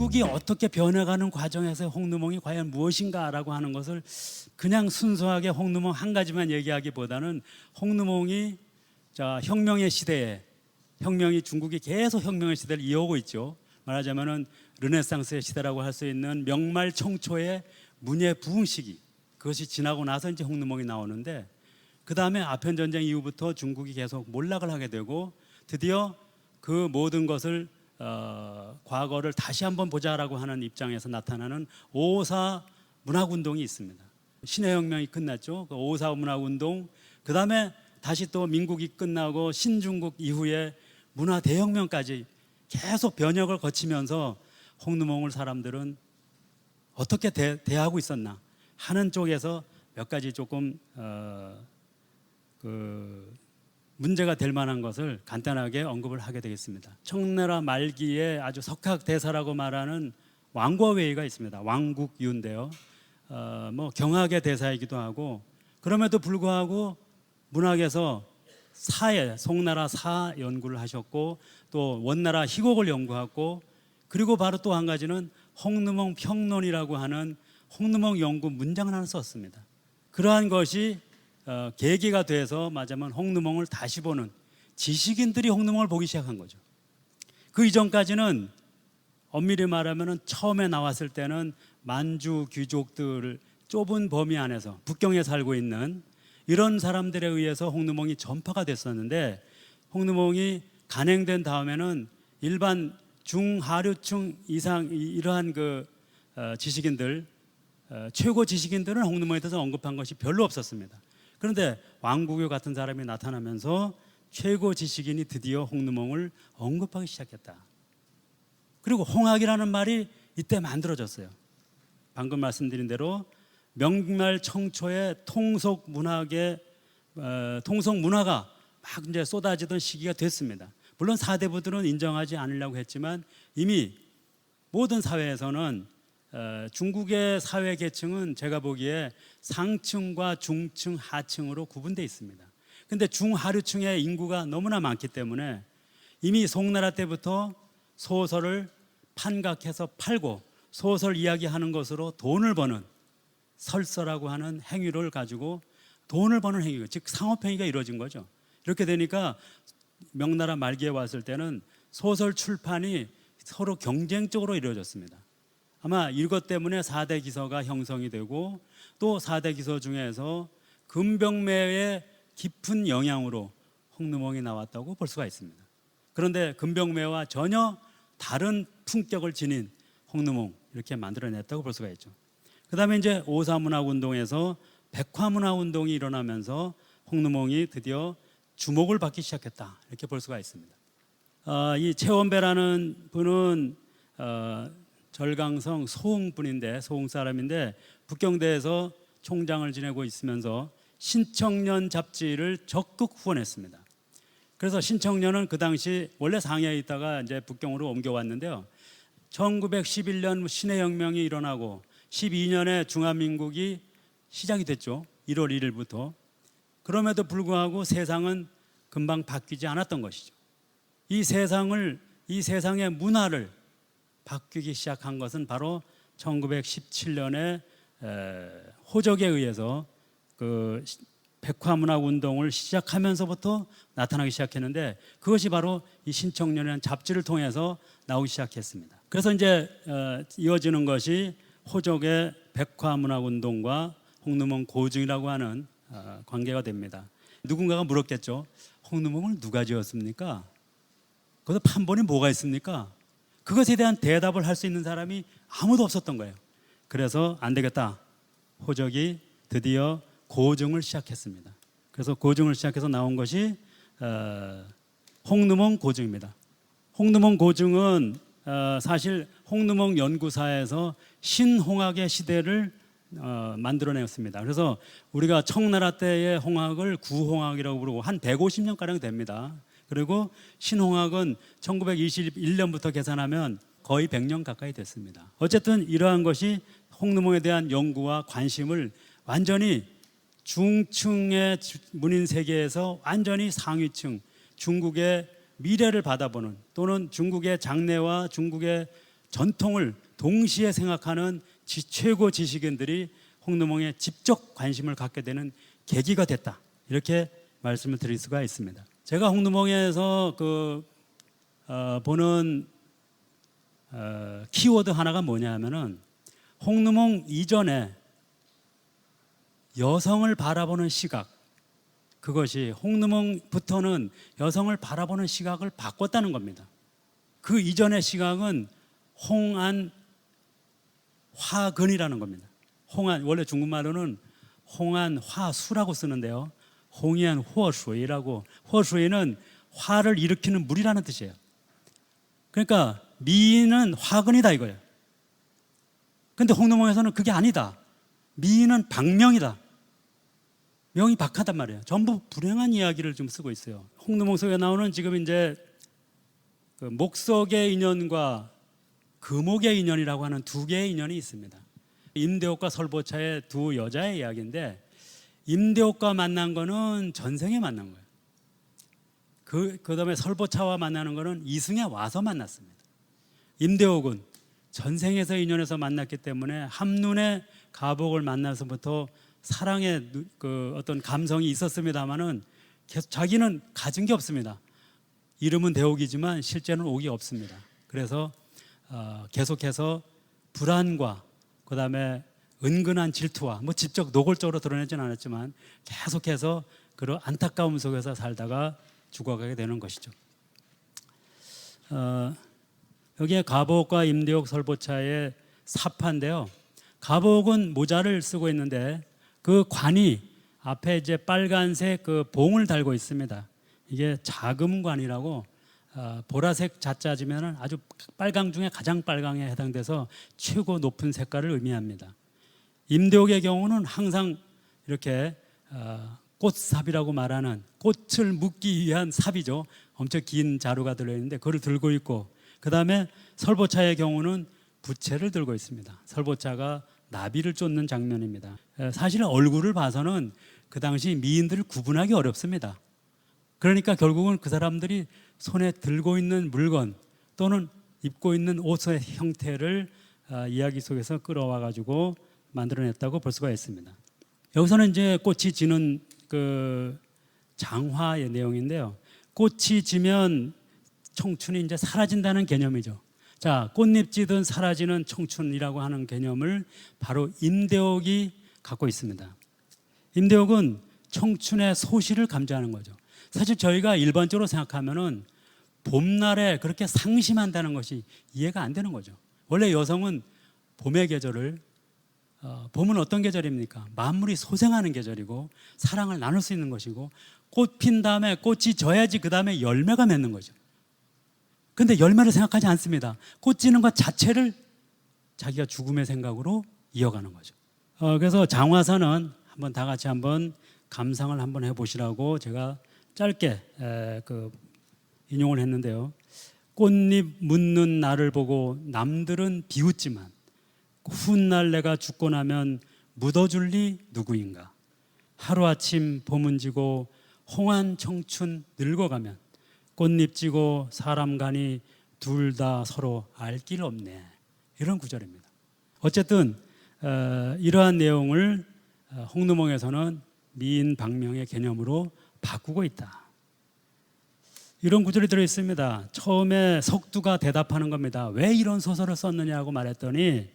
중국이 어떻게 변해가는 과정에서 홍루몽이 과연 무엇인가라고 하는 것을 그냥 순수하게 홍루몽 한 가지만 얘기하기보다는 홍루몽이 혁명의 시대에 중국이 계속 혁명의 시대를 이어오고 있죠. 말하자면은 르네상스의 시대라고 할 수 있는 명말 청초의 문예 부흥 시기, 그것이 지나고 나서 이제 홍루몽이 나오는데, 그 다음에 아편 전쟁 이후부터 중국이 계속 몰락을 하게 되고 드디어 그 모든 것을 과거를 다시 한번 보자라고 하는 입장에서 나타나는 5.54 문학운동이 있습니다. 신해혁명이 끝났죠. 그 5.54 문학운동, 그 다음에 다시 또 민국이 끝나고 신중국 이후에 문화대혁명까지 계속 변혁을 거치면서 홍루몽을 사람들은 어떻게 대하고 있었나 하는 쪽에서 몇 가지 조금 문제가 될 만한 것을 간단하게 언급을 하게 되겠습니다. 청나라 말기에 아주 석학대사라고 말하는 왕과웨이가 있습니다. 왕국유인데요. 경악의 대사이기도 하고, 그럼에도 불구하고 문학에서 송나라 사 연구를 하셨고, 또 원나라 희곡을 연구하고, 그리고 바로 또 한 가지는 홍루몽 평론이라고 하는 홍루몽 연구 문장을 하나 썼습니다. 그러한 것이 계기가 돼서 말하자면 홍루몽을 다시 보는, 지식인들이 홍루몽을 보기 시작한 거죠. 그 이전까지는 엄밀히 말하면 처음에 나왔을 때는 만주 귀족들 좁은 범위 안에서 북경에 살고 있는 이런 사람들에 의해서 홍루몽이 전파가 됐었는데, 홍루몽이 간행된 다음에는 일반 중하류층 이상 이러한 지식인들, 최고 지식인들은 홍루몽에 대해서 언급한 것이 별로 없었습니다. 그런데 왕국유 같은 사람이 나타나면서 최고 지식인이 드디어 홍루몽을 언급하기 시작했다. 그리고 홍학이라는 말이 이때 만들어졌어요. 방금 말씀드린 대로 명말 청초의 통속 문화가 막 이제 쏟아지던 시기가 됐습니다. 물론 사대부들은 인정하지 않으려고 했지만 이미 모든 사회에서는 중국의 사회 계층은 제가 보기에 상층과 중층, 하층으로 구분되어 있습니다. 그런데 중하류층의 인구가 너무나 많기 때문에 이미 송나라 때부터 소설을 판각해서 팔고 소설 이야기하는 것으로 돈을 버는 설서라고 하는 행위를 가지고 돈을 버는 행위, 즉 상업행위가 이루어진 거죠. 이렇게 되니까 명나라 말기에 왔을 때는 소설 출판이 서로 경쟁적으로 이루어졌습니다. 아마 이것 때문에 4대 기서가 형성이 되고, 또 4대 기서 중에서 금병매의 깊은 영향으로 홍루몽이 나왔다고 볼 수가 있습니다. 그런데 금병매와 전혀 다른 품격을 지닌 홍루몽, 이렇게 만들어냈다고 볼 수가 있죠. 그 다음에 이제 5.54 문학운동에서 백화문화운동이 일어나면서 홍루몽이 드디어 주목을 받기 시작했다, 이렇게 볼 수가 있습니다. 이 최원배라는 분은 절강성 소흥 분인데, 소흥 사람인데 북경대에서 총장을 지내고 있으면서 신청년 잡지를 적극 후원했습니다. 그래서 신청년은 그 당시 원래 상해에 있다가 이제 북경으로 옮겨왔는데요. 1911년 신해혁명이 일어나고 12년에 중화민국이 시작이 됐죠. 1월 1일부터. 그럼에도 불구하고 세상은 금방 바뀌지 않았던 것이죠. 이 세상의 문화를 바뀌기 시작한 것은 바로 1917년에 호적에 의해서 그 백화문화운동을 시작하면서부터 나타나기 시작했는데, 그것이 바로 이 신청년이라는 잡지를 통해서 나오기 시작했습니다. 그래서 이제 이어지는 것이 호적의 백화문화운동과 홍루몽 고증이라고 하는 관계가 됩니다. 누군가가 물었겠죠. 홍루몽을 누가 지었습니까? 거기서 판본이 뭐가 있습니까? 그것에 대한 대답을 할 수 있는 사람이 아무도 없었던 거예요. 그래서 안 되겠다. 호적이 드디어 고증을 시작했습니다. 그래서 고증을 시작해서 나온 것이 홍루몽 고증입니다. 홍루몽 고증은 사실 홍루몽 연구사에서 신홍학의 시대를 만들어냈습니다. 그래서 우리가 청나라 때의 홍학을 구홍학이라고 부르고 한 150년가량 됩니다. 그리고 신홍학은 1921년부터 계산하면 거의 100년 가까이 됐습니다. 어쨌든 이러한 것이 홍루몽에 대한 연구와 관심을 완전히 중층의 문인 세계에서 완전히 상위층, 중국의 미래를 받아보는, 또는 중국의 장래와 중국의 전통을 동시에 생각하는 최고 지식인들이 홍두몽에 직접 관심을 갖게 되는 계기가 됐다. 이렇게 말씀을 드릴 수가 있습니다. 제가 홍두몽에서 보는 키워드 하나가 뭐냐 하면은 홍두몽 이전에 여성을 바라보는 시각, 그것이 홍두몽부터는 여성을 바라보는 시각을 바꿨다는 겁니다. 그 이전의 시각은 홍안 화근이라는 겁니다. 홍안, 원래 중국말로는 홍안 화수라고 쓰는데요, 홍안 호수이라고, 호수이는 화를 일으키는 물이라는 뜻이에요. 그러니까 미인은 화근이다 이거예요. 근데 홍두몽에서는 그게 아니다. 미인은 박명이다. 명이 박하단 말이에요. 전부 불행한 이야기를 좀 쓰고 있어요. 홍두몽 속에 나오는 지금 이제 목석의 인연과 금옥의 인연이라고 하는 두 개의 인연이 있습니다. 임대옥과 설보차의 두 여자의 이야기인데, 임대옥과 만난 거는 전생에 만난 거예요. 그다음에 설보차와 만나는 거는 이승에 와서 만났습니다. 임대옥은 전생에서 인연에서 만났기 때문에 한눈에 가복을 만나서부터 사랑의 어떤 감성이 있었습니다만은 자기는 가진 게 없습니다. 이름은 대옥이지만 실제는 옥이 없습니다. 그래서 계속해서 불안과 그다음에 은근한 질투와 직접 노골적으로 드러내지는 않았지만 계속해서 그런 안타까움 속에서 살다가 죽어가게 되는 것이죠. 여기에 가복과 임대옥 설보차의 사파인데요. 가복은 모자를 쓰고 있는데 그 관이 앞에 이제 빨간색 그 봉을 달고 있습니다. 이게 자금관이라고 보라색 자짜지면 아주 빨강 중에 가장 빨강에 해당돼서 최고 높은 색깔을 의미합니다. 임대옥의 경우는 항상 이렇게 꽃삽이라고 말하는 꽃을 묶기 위한 삽이죠. 엄청 긴 자루가 들어있는데 그걸 들고 있고, 그 다음에 설보차의 경우는 부채를 들고 있습니다. 설보차가 나비를 쫓는 장면입니다. 사실 얼굴을 봐서는 그 당시 미인들을 구분하기 어렵습니다. 그러니까 결국은 그 사람들이 손에 들고 있는 물건 또는 입고 있는 옷의 형태를 이야기 속에서 끌어와 가지고 만들어냈다고 볼 수가 있습니다. 여기서는 이제 꽃이 지는 그 장화의 내용인데요. 꽃이 지면 청춘이 이제 사라진다는 개념이죠. 자, 꽃잎 지든 사라지는 청춘이라고 하는 개념을 바로 임대옥이 갖고 있습니다. 임대옥은 청춘의 소실을 감지하는 거죠. 사실 저희가 일반적으로 생각하면은 봄날에 그렇게 상심한다는 것이 이해가 안 되는 거죠. 원래 여성은 봄의 계절을 봄은 어떤 계절입니까? 만물이 소생하는 계절이고 사랑을 나눌 수 있는 것이고, 꽃 핀 다음에 꽃이 져야지 그 다음에 열매가 맺는 거죠. 근데 열매를 생각하지 않습니다. 꽃 지는 것 자체를 자기가 죽음의 생각으로 이어가는 거죠. 그래서 장화사는 한번 다 같이 한번 감상을 한번 해보시라고 제가 짧게 인용을 했는데요. 꽃잎 묻는 나를 보고 남들은 비웃지만 훗날 내가 죽고 나면 묻어줄 리 누구인가. 하루아침 봄은 지고 홍한 청춘 늙어가면 꽃잎 지고 사람 간이 둘 다 서로 알 길 없네. 이런 구절입니다. 어쨌든 이러한 내용을 홍두몽에서는 미인 박명의 개념으로 바꾸고 있다. 이런 구절이 들어있습니다. 처음에 석두가 대답하는 겁니다. 왜 이런 소설을 썼느냐고 말했더니,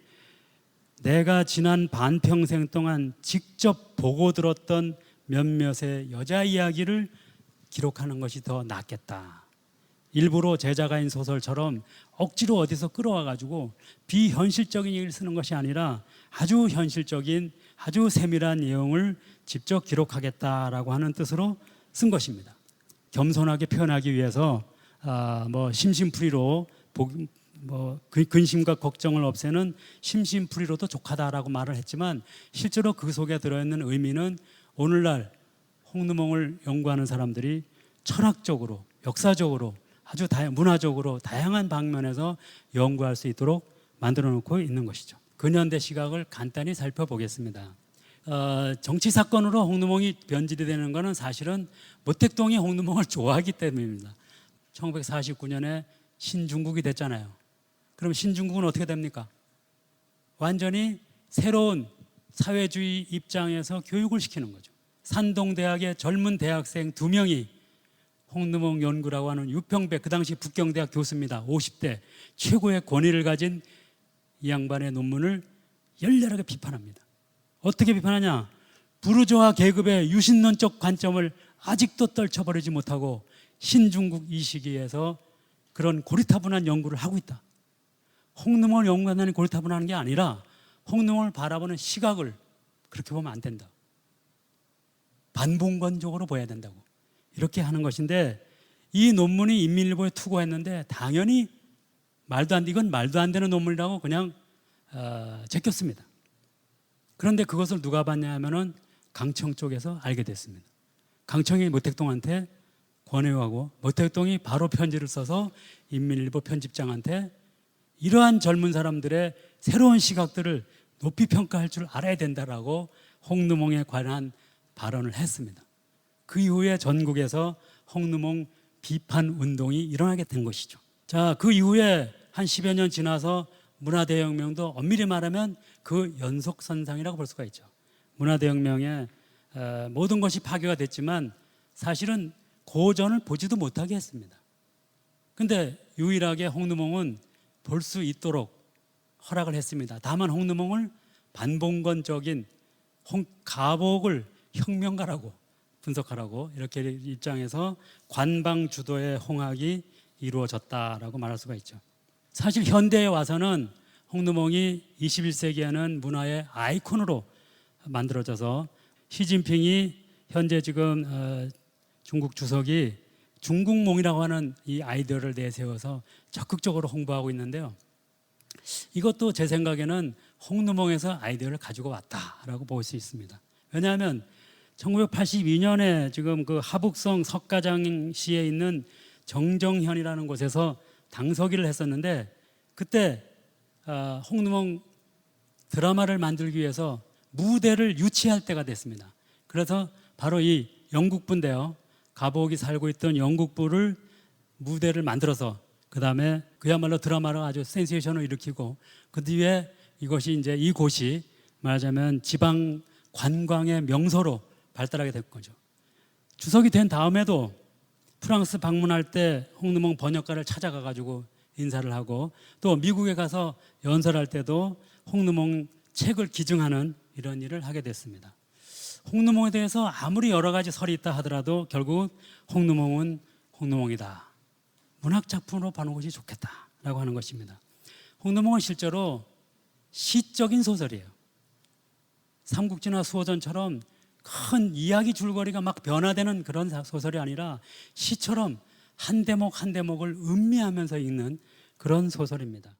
내가 지난 반평생 동안 직접 보고 들었던 몇몇의 여자 이야기를 기록하는 것이 더 낫겠다. 일부러 제자가인 소설처럼 억지로 어디서 끌어와 가지고 비현실적인 얘기를 쓰는 것이 아니라 아주 현실적인 아주 세밀한 내용을 직접 기록하겠다라고 하는 뜻으로 쓴 것입니다. 겸손하게 표현하기 위해서 심심풀이로 근심과 걱정을 없애는 심심풀이로도 족하다라고 말을 했지만, 실제로 그 속에 들어있는 의미는 오늘날 홍두몽을 연구하는 사람들이 철학적으로, 역사적으로, 아주 문화적으로 다양한 방면에서 연구할 수 있도록 만들어 놓고 있는 것이죠. 근현대 시각을 간단히 살펴보겠습니다. 정치 사건으로 홍두몽이 변질이 되는 것은 사실은 모택동이 홍두몽을 좋아하기 때문입니다. 1949년에 신중국이 됐잖아요. 그럼 신중국은 어떻게 됩니까? 완전히 새로운 사회주의 입장에서 교육을 시키는 거죠. 산동대학의 젊은 대학생 2명이 홍능봉 연구라고 하는 유평백, 그 당시 북경대학 교수입니다. 50대 최고의 권위를 가진 이 양반의 논문을 열렬하게 비판합니다. 어떻게 비판하냐? 부르주아 계급의 유신론적 관점을 아직도 떨쳐버리지 못하고 신중국 이 시기에서 그런 고리타분한 연구를 하고 있다. 홍능봉을 연구한다는 고리타분한 게 아니라 홍능봉을 바라보는 시각을 그렇게 보면 안 된다. 반봉건적으로 보여야 된다고. 이렇게 하는 것인데, 이 논문이 인민일보에 투고했는데 당연히 이건 말도 안 되는 논문이라고 그냥 제꼈습니다. 그런데 그것을 누가 봤냐 하면은 강청 쪽에서 알게 됐습니다. 강청이 모택동한테 권유하고 모택동이 바로 편지를 써서 인민일보 편집장한테 이러한 젊은 사람들의 새로운 시각들을 높이 평가할 줄 알아야 된다라고 홍능봉에 관한 발언을 했습니다. 그 이후에 전국에서 홍능봉 비판 운동이 일어나게 된 것이죠. 자, 그 이후에 한 10여 년 지나서 문화대혁명도 엄밀히 말하면 그 연속선상이라고 볼 수가 있죠. 문화대혁명에 모든 것이 파괴가 됐지만 사실은 고전을 보지도 못하게 했습니다. 근데 유일하게 홍능봉은 볼 수 있도록 허락을 했습니다. 다만 홍능봉을 반봉건적인 가복을 혁명가라고 분석하라고 이렇게 입장에서 관방 주도의 홍학이 이루어졌다라고 말할 수가 있죠. 사실 현대에 와서는 홍능봉이 21세기에는 문화의 아이콘으로 만들어져서 시진핑이 현재 지금 중국 주석이 중국몽이라고 하는 이 아이디어를 내세워서 적극적으로 홍보하고 있는데요. 이것도 제 생각에는 홍능봉에서 아이디어를 가지고 왔다라고 볼 수 있습니다. 왜냐하면 1982년에 지금 그 하북성 석가장시에 있는 정정현이라는 곳에서 당서기를 했었는데, 그때 홍능봉 드라마를 만들기 위해서 무대를 유치할 때가 됐습니다. 그래서 바로 이 영국부인데요, 가복이 살고 있던 영국부를 무대를 만들어서 그 다음에 그야말로 드라마를 아주 센세이션을 일으키고, 그 뒤에 이곳이 말하자면 지방 관광의 명소로 발달하게 된 거죠. 주석이 된 다음에도 프랑스 방문할 때 홍능봉 번역가를 찾아가 가지고 인사를 하고, 또 미국에 가서 연설할 때도 홍능봉 책을 기증하는 이런 일을 하게 됐습니다. 홍능봉에 대해서 아무리 여러 가지 설이 있다 하더라도 결국 홍능봉은 홍능봉이다, 문학 작품으로 보는 것이 좋겠다라고 하는 것입니다. 홍능봉은 실제로 시적인 소설이에요. 삼국지나 수호전처럼 큰 이야기 줄거리가 막 변화되는 그런 소설이 아니라 시처럼 한 대목 한 대목을 음미하면서 읽는 그런 소설입니다.